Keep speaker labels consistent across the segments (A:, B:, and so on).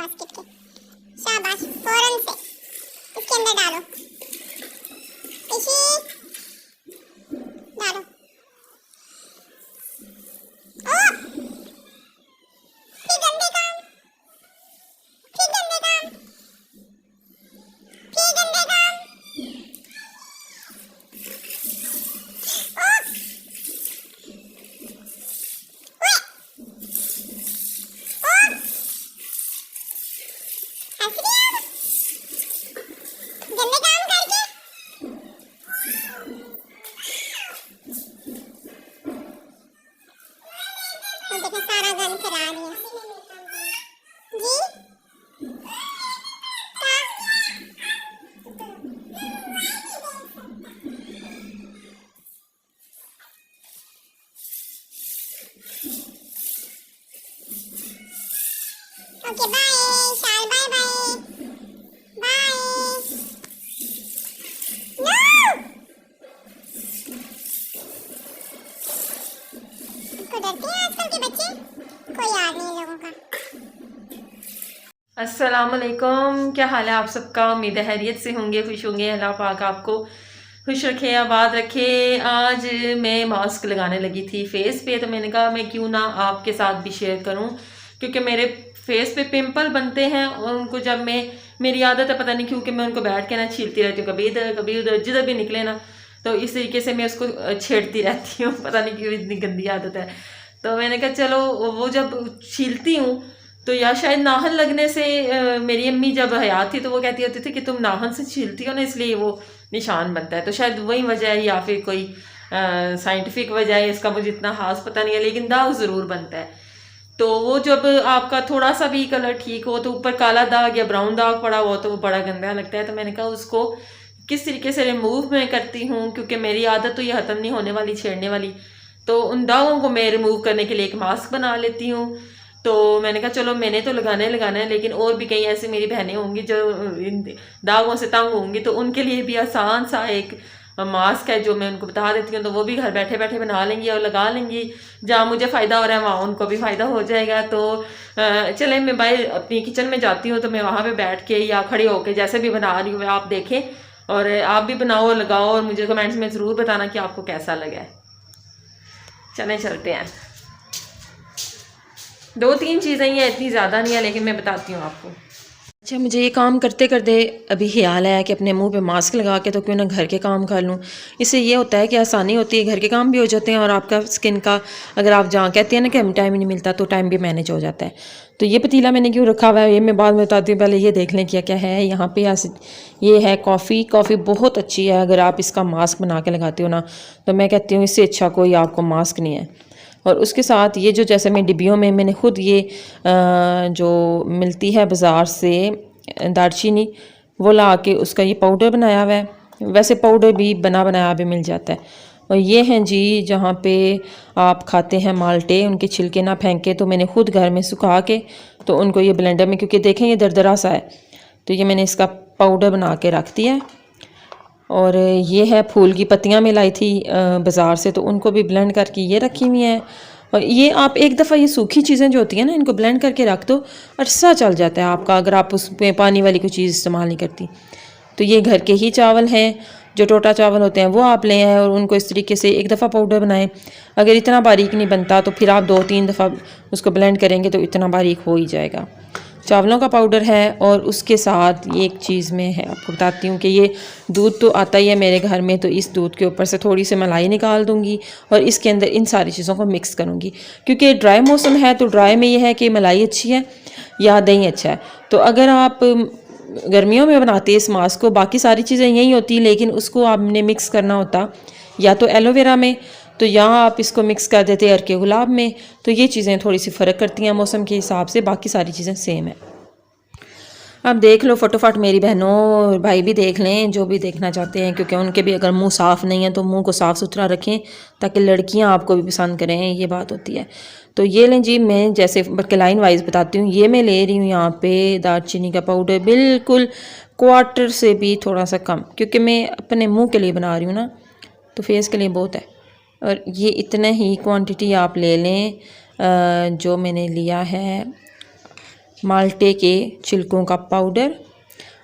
A: Basket के। शाबाश, फौरन से इसके अंदर डालो। इसी डालो। ओ फिर गंदे काम, फिर गंदे काम, फिर गंदे काम। ओ ओए ओ हंस रही है गंदे काम करके। देखो सारा गन करा रही है जी। ओके बाय शाल, बाय बाय बाय। नो को डरते हैं आजकल के बच्चे, कोई याद नहीं लोगों का।
B: अस्सलामुअलैकुम, क्या हाल है आप सबका। उम्मीद है खैरियत से होंगे, खुश होंगे। अल्लाह पाक आपको खुश रखे, आबाद रखे। आज मैं मास्क लगाने लगी थी फेस पे, तो मैंने कहा मैं क्यों ना आपके साथ भी शेयर करूं, क्योंकि मेरे फेस पे पिंपल बनते हैं और उनको जब मैं, मेरी आदत है पता नहीं क्यों कि मैं उनको बैठ के ना छीलती रहती हूँ, कभी इधर कभी उधर, जिधर भी निकले ना तो इस तरीके से मैं उसको छेड़ती रहती हूँ। पता नहीं क्यों इतनी गंदी आदत है। तो मैंने कहा चलो वो जब छीलती हूँ तो या शायद नाहन लगने से, मेरी अम्मी जब हयात थी तो वो कहती होती थी कि तुम नाहन से छीलती हो ना इसलिए वो निशान बनता है। तो शायद वही वजह है या फिर कोई साइंटिफिक वजह है, इसका मुझे इतना खास पता नहीं है, लेकिन दाग ज़रूर बनता है। तो वो जब आपका थोड़ा सा भी कलर ठीक हो तो ऊपर काला दाग या ब्राउन दाग पड़ा हो तो वो बड़ा गंदा लगता है। तो मैंने कहा उसको किस तरीके से रिमूव मैं करती हूँ, क्योंकि मेरी आदत तो ये ख़त्म नहीं होने वाली छेड़ने वाली। तो उन दागों को मैं रिमूव करने के लिए एक मास्क बना लेती हूँ। तो मैंने कहा चलो मैंने तो लगाना है, लेकिन और भी कई ऐसी मेरी बहनें होंगी जो इन दागों से तंग होंगी, तो उनके लिए भी आसान सा एक मास्क है जो मैं उनको बता देती हूँ। तो वो भी घर बैठे बैठे बना लेंगी और लगा लेंगी। जहाँ मुझे फ़ायदा हो रहा है वहाँ उनको भी फ़ायदा हो जाएगा। तो चले मैं बाहर अपनी किचन में जाती हूँ, तो मैं वहाँ पे बैठ के या खड़े होके जैसे भी बना रही हूँ आप देखें, और आप भी बनाओ, लगाओ, और मुझे कमेंट्स में ज़रूर बताना कि आपको कैसा लगा है। चले चलते हैं। 2-3 चीज़ें ही हैं, इतनी ज़्यादा नहीं है, लेकिन मैं बताती हूँ आपको। अच्छा, मुझे ये काम करते करते अभी ख्याल आया कि अपने मुंह पे मास्क लगा के तो क्यों ना घर के काम कर लूँ। इससे ये होता है कि आसानी होती है, घर के काम भी हो जाते हैं, और आपका स्किन का, अगर आप जहाँ कहते हैं ना कि हमें टाइम ही नहीं मिलता, तो टाइम भी मैनेज हो जाता है। तो ये पतीला मैंने क्यों रखा हुआ है ये मैं बाद में बताती हूँ, पहले ये देख लें क्या क्या है यहाँ पे। ये है कॉफ़ी बहुत अच्छी है। अगर आप इसका मास्क बना के लगाते हो ना, तो मैं कहती हूँ इससे अच्छा कोई आपको मास्क नहीं है। और उसके साथ ये जो, जैसे मैं डिब्बियों में मैंने खुद ये जो मिलती है बाज़ार से दालचीनी, वो ला के उसका ये पाउडर बनाया हुआ है। वैसे पाउडर भी बना बनाया भी मिल जाता है। और ये हैं जी जहाँ पे आप खाते हैं माल्टे, उनके छिलके ना फेंके, तो मैंने खुद घर में सुखा के तो उनको ये ब्लेंडर में, क्योंकि देखें ये दरदरा सा है, तो ये मैंने इसका पाउडर बना के रख दिया है। और ये है फूल की पत्तियाँ मैं लाई थी बाज़ार से, तो उनको भी ब्लेंड करके ये रखी हुई हैं। और ये आप एक दफ़ा ये सूखी चीज़ें जो होती हैं ना, इनको ब्लेंड करके रख दो, अरसा चल जाता है आपका, अगर आप उसमें पानी वाली कोई चीज़ इस्तेमाल नहीं करती। तो ये घर के ही चावल हैं, जो टोटा चावल होते हैं वो आप ले आएँ और उनको इस तरीके से एक दफ़ा पाउडर बनाएं। अगर इतना बारीक नहीं बनता तो फिर आप 2-3 दफ़ा उसको ब्लेंड करेंगे तो इतना बारीक हो ही जाएगा। चावलों का पाउडर है, और उसके साथ ये एक चीज़ में है, आपको बताती हूँ कि ये दूध तो आता ही है मेरे घर में, तो इस दूध के ऊपर से थोड़ी सी मलाई निकाल दूँगी और इसके अंदर इन सारी चीज़ों को मिक्स करूँगी। क्योंकि ड्राई मौसम है, तो ड्राई में ये है कि मलाई अच्छी है या दही अच्छा है। तो अगर आप गर्मियों में बनाते इस मास्क को, बाकी सारी चीज़ें यही होती, लेकिन उसको आपने मिक्स करना होता या तो एलोवेरा में, तो यहाँ आप इसको मिक्स कर देते हैं अर्के गुलाब में। तो ये चीज़ें थोड़ी सी फ़र्क करती हैं मौसम के हिसाब से, बाकी सारी चीज़ें सेम है। अब देख लो फटोफट, मेरी बहनों भाई भी देख लें जो भी देखना चाहते हैं, क्योंकि उनके भी अगर मुंह साफ़ नहीं है तो मुंह को साफ़ सुथरा रखें ताकि लड़कियां आपको भी पसंद करें, ये बात होती है। तो ये लें जी, मैं जैसे बल्कि लाइन वाइज बताती हूँ। ये मैं ले रही हूँ यहाँ पे दालचीनी का पाउडर, बिल्कुल क्वार्टर से भी थोड़ा सा कम, क्योंकि मैं अपने मुँह के लिए बना रही हूँ ना, तो फेस के लिए बहुत है। और ये इतने ही क्वांटिटी आप ले लें जो मैंने लिया है माल्टे के छिलकों का पाउडर,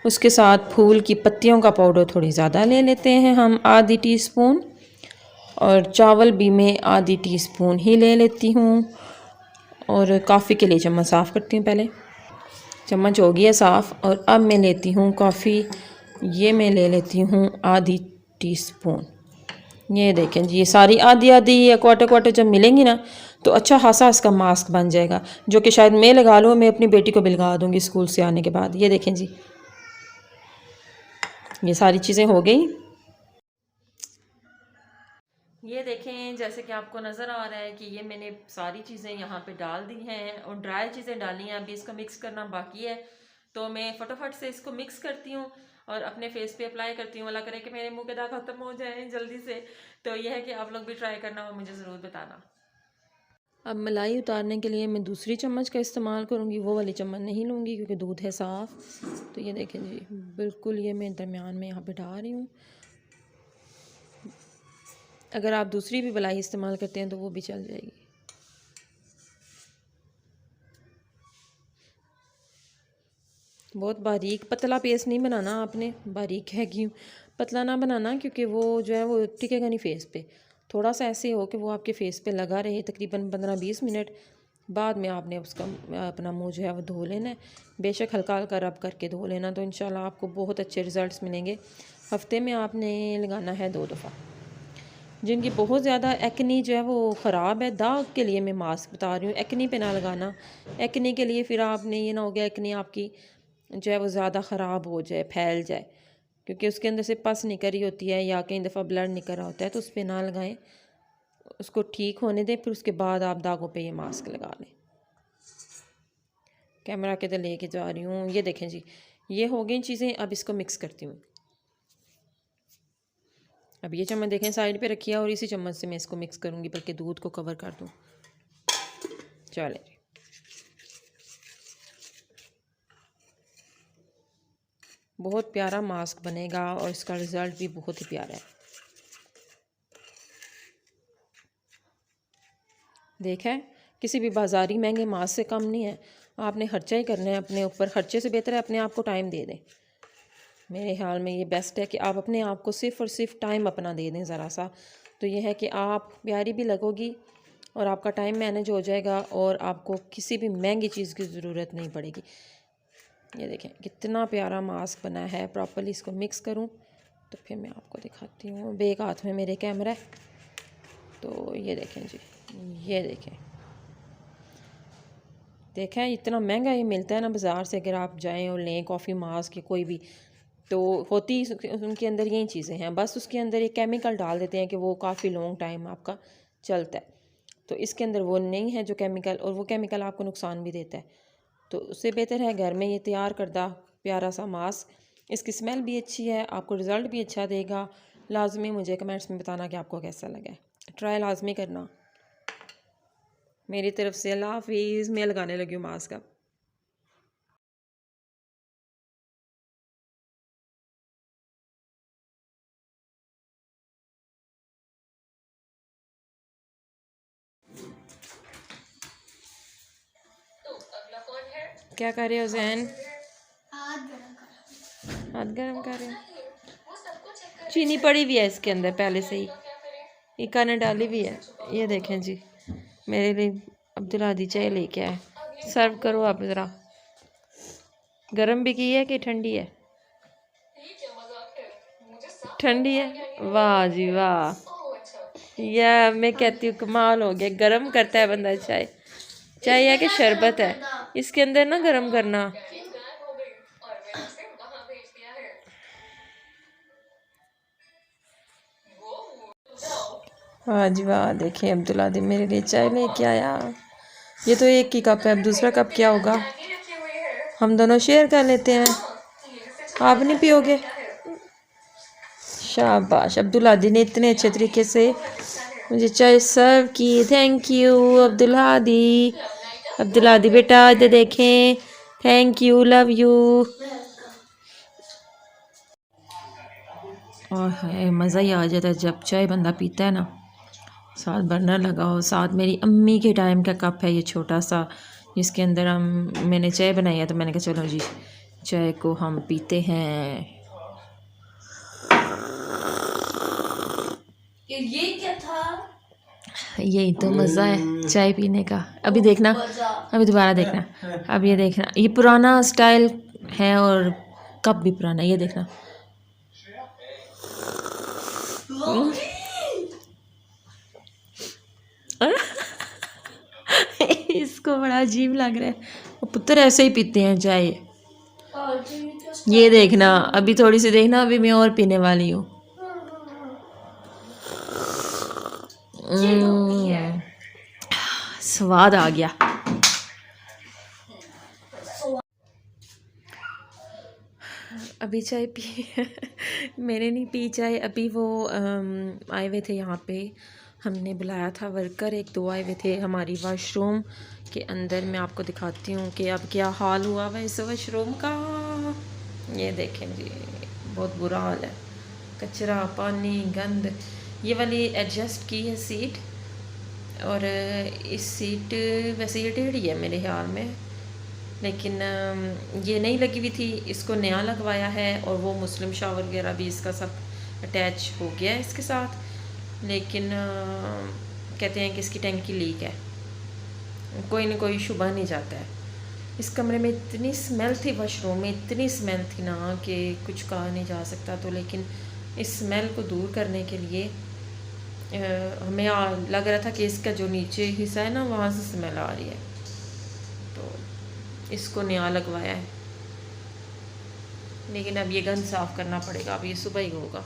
B: उसके साथ फूल की पत्तियों का पाउडर थोड़ी ज़्यादा ले लेते हैं हम, आधी टीस्पून, और चावल भी मैं आधी टीस्पून ही ले लेती हूँ। और कॉफ़ी के लिए चम्मच साफ़ करती हूँ पहले। चम्मच हो गया साफ़। और अब मैं लेती हूँ कॉफ़ी, ये मैं ले लेती हूँ आधी टीस्पून। ये देखें जी, ये सारी आधी आधी या क्वार्टर क्वार्टर जब मिलेंगी ना तो अच्छा खासा इसका मास्क बन जाएगा, जो कि शायद मैं लगा लूँ, मैं अपनी बेटी को भी लगा दूँगी स्कूल से आने के बाद। ये देखें जी, ये सारी चीज़ें हो गई। ये देखें, जैसे कि आपको नज़र आ रहा है कि ये मैंने सारी चीज़ें यहाँ पे डाल दी हैं और ड्राई चीज़ें डाली हैं। अभी इसको मिक्स करना बाकी है, तो मैं फटाफट से इसको मिक्स करती हूँ और अपने फेस पे अप्लाई करती हूँ। अल्लाह करे कि मेरे मुंह के दाग ख़त्म हो जाएं जल्दी से। तो यह है कि आप लोग भी ट्राई करना और मुझे ज़रूर बताना। अब मलाई उतारने के लिए मैं दूसरी चम्मच का इस्तेमाल करूँगी, वो वाली चम्मच नहीं लूँगी क्योंकि दूध है साफ़। तो ये देखें जी, बिल्कुल ये मैं दरमियान में यहाँ पे डाल रही हूँ। अगर आप दूसरी भी मलाई इस्तेमाल करते हैं तो वो भी चल जाएगी। बहुत बारीक पतला पेस्ट नहीं बनाना आपने, बारीक है क्यों पतला ना बनाना, क्योंकि वो जो है वो टिकेगा नहीं फेस पे। थोड़ा सा ऐसे हो कि वो आपके फेस पे लगा रहे तकरीबन 15-20 मिनट। बाद में आपने उसका अपना मुंह जो है वो धो लेना है, बेशक हल्का हल्का रब करके धो लेना, तो इंशाल्लाह आपको बहुत अच्छे रिज़ल्ट्स मिलेंगे। हफ्ते में आपने लगाना है 2 दफ़ा। जिनकी बहुत ज़्यादा एक्नी जो है वो ख़राब है, दाग के लिए मैं मास्क बता रही हूँ, एक्नी पे ना लगाना। एक्नी के लिए फिर आपने ये ना हो गया एक्नी आपकी जो है वो ज़्यादा ख़राब हो जाए, फैल जाए, क्योंकि उसके अंदर से पस निकल रही होती है या कई दफ़ा ब्लड निकल रहा होता है, तो उस पर ना लगाएं, उसको ठीक होने दें, फिर उसके बाद आप दागों पे ये मास्क लगा लें। कैमरा के तो लेके जा रही हूँ। ये देखें जी, ये हो गई चीज़ें। अब इसको मिक्स करती हूँ। अब ये चम्मच देखें साइड पे रखी है और इसी चम्मच से मैं इसको मिक्स करूँगी, बल्कि दूध को कवर कर दूँ। चले जी, बहुत प्यारा मास्क बनेगा और इसका रिज़ल्ट भी बहुत ही प्यारा है। देखें, किसी भी बाज़ारी महंगे मास्क से कम नहीं है। आपने खर्चा ही करना है अपने ऊपर, खर्चे से बेहतर है अपने आप को टाइम दे दें। मेरे ख्याल में ये बेस्ट है कि आप अपने आप को सिर्फ़ और सिर्फ टाइम अपना दे दें ज़रा सा, तो ये है कि आप प्यारी भी लगोगी और आपका टाइम मैनेज हो जाएगा और आपको किसी भी महंगी चीज़ की ज़रूरत नहीं पड़ेगी। ये देखें कितना प्यारा मास्क बना है। प्रॉपर्ली इसको मिक्स करूं तो फिर मैं आपको दिखाती हूँ। एक हाथ में मेरे कैमरा है, तो ये देखें जी, ये देखें इतना महंगा ये मिलता है ना बाज़ार से। अगर आप जाएं और लें कॉफ़ी मास्क या कोई भी, तो होती उनके अंदर यही चीज़ें हैं, बस उसके अंदर एक केमिकल डाल देते हैं कि वो काफ़ी लॉन्ग टाइम आपका चलता है। तो इसके अंदर वो नहीं है जो केमिकल, और वो केमिकल आपको नुकसान भी देता है। तो उससे बेहतर है घर में ये तैयार करदा प्यारा सा मास्क। इसकी स्मेल भी अच्छी है, आपको रिज़ल्ट भी अच्छा देगा। लाजमी मुझे कमेंट्स में बताना कि आपको कैसा लगा है, ट्राई लाजमी करना। मेरी तरफ से अल्लाह हाफिज़। मैं लगाने लगी हूँ मास्क अब। क्या कर रहे हो जैन? हाथ गर्म कर रहे हो। चीनी पड़ी भी है इसके अंदर पहले से ही, इका ने डाली भी है। ये देखें जी, मेरे लिए अब्दुल आदि चाय लेके आए। सर्व करो आप ज़रा। गरम भी की है कि ठंडी है? ठंडी है। वाह जी वाह, या मैं कहती हूँ कमाल हो गया। गरम करता है बंदा चाय। चाय है कि शरबत है इसके अंदर ना गरम करना। वाह जी वाह, देखें अब्दुल्ला दी मेरे लिए चाय लेके आया। ये तो एक ही कप है, अब दूसरा कप क्या होगा? हम दोनों शेयर कर लेते हैं। आप नहीं पियोगे? शाबाश, अब्दुल्ला दी ने इतने अच्छे तरीके से मुझे चाय सर्व की। थैंक यू अब्दुल्ला दी। अब्दुल्ला दी बेटा इधर देखें, थैंक यू, लव यू। और है मज़ा ही आ जाता है जब चाय बंदा पीता है ना। साथ बर्नर लगाओ, साथ मेरी अम्मी के टाइम का कप है ये छोटा सा, इसके अंदर मैंने चाय बनाई है, तो मैंने कहा चलो जी चाय को हम पीते हैं।
C: ये क्या था?
B: यही तो मज़ा है चाय पीने का। अभी देखना, अभी दोबारा देखना, अब ये देखना, ये पुराना स्टाइल है और कप भी पुराना, ये देखना। इसको बड़ा अजीब लग रहा है। वो पुत्र ऐसे ही पीते हैं चाय। ये देखना, अभी थोड़ी सी देखना, अभी मैं और पीने वाली हूँ। स्वाद आ गया। अभी चाय पी मैंने नहीं पी चाय अभी। वो आए हुए थे यहाँ पे, हमने बुलाया था वर्कर, एक दो आए हुए थे हमारी वॉशरूम के अंदर। मैं आपको दिखाती हूँ कि अब क्या हाल हुआ हुआ इस वॉशरूम का। ये देखें जी, बहुत बुरा हाल है, कचरा, पानी, गंद। ये वाली एडजस्ट की है सीट, और इस सीट वैसे ये टेढ़ी है मेरे ख्याल में, लेकिन ये नहीं लगी हुई थी, इसको नया लगवाया है। और वो मुस्लिम शावर वगैरह भी इसका सब अटैच हो गया है इसके साथ, लेकिन कहते हैं कि इसकी टैंकी लीक है। कोई ना कोई शुबह नहीं जाता है। इस कमरे में इतनी स्मेल थी, वॉशरूम में इतनी स्मेल थी ना कि कुछ कहा नहीं जा सकता। तो लेकिन इस स्मेल को दूर करने के लिए हमें लग रहा था कि इसका जो नीचे हिस्सा है ना, वहाँ से स्मेल आ रही है, तो इसको नया लगवाया है। लेकिन अब ये गंद साफ़ करना पड़ेगा, अब ये सुबह ही होगा,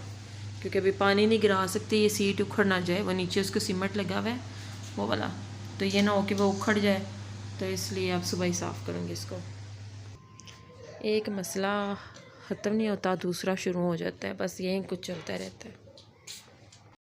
B: क्योंकि अभी पानी नहीं गिरा सकते, ये सीट उखड़ ना जाए। वो नीचे उसको सीमेंट लगा हुआ है वो वाला, तो ये ना हो कि वो उखड़ जाए, तो इसलिए अब सुबह ही साफ़ करूँगी इसको। एक मसला ख़त्म नहीं होता, दूसरा शुरू हो जाता है, बस यही कुछ चलता रहता है।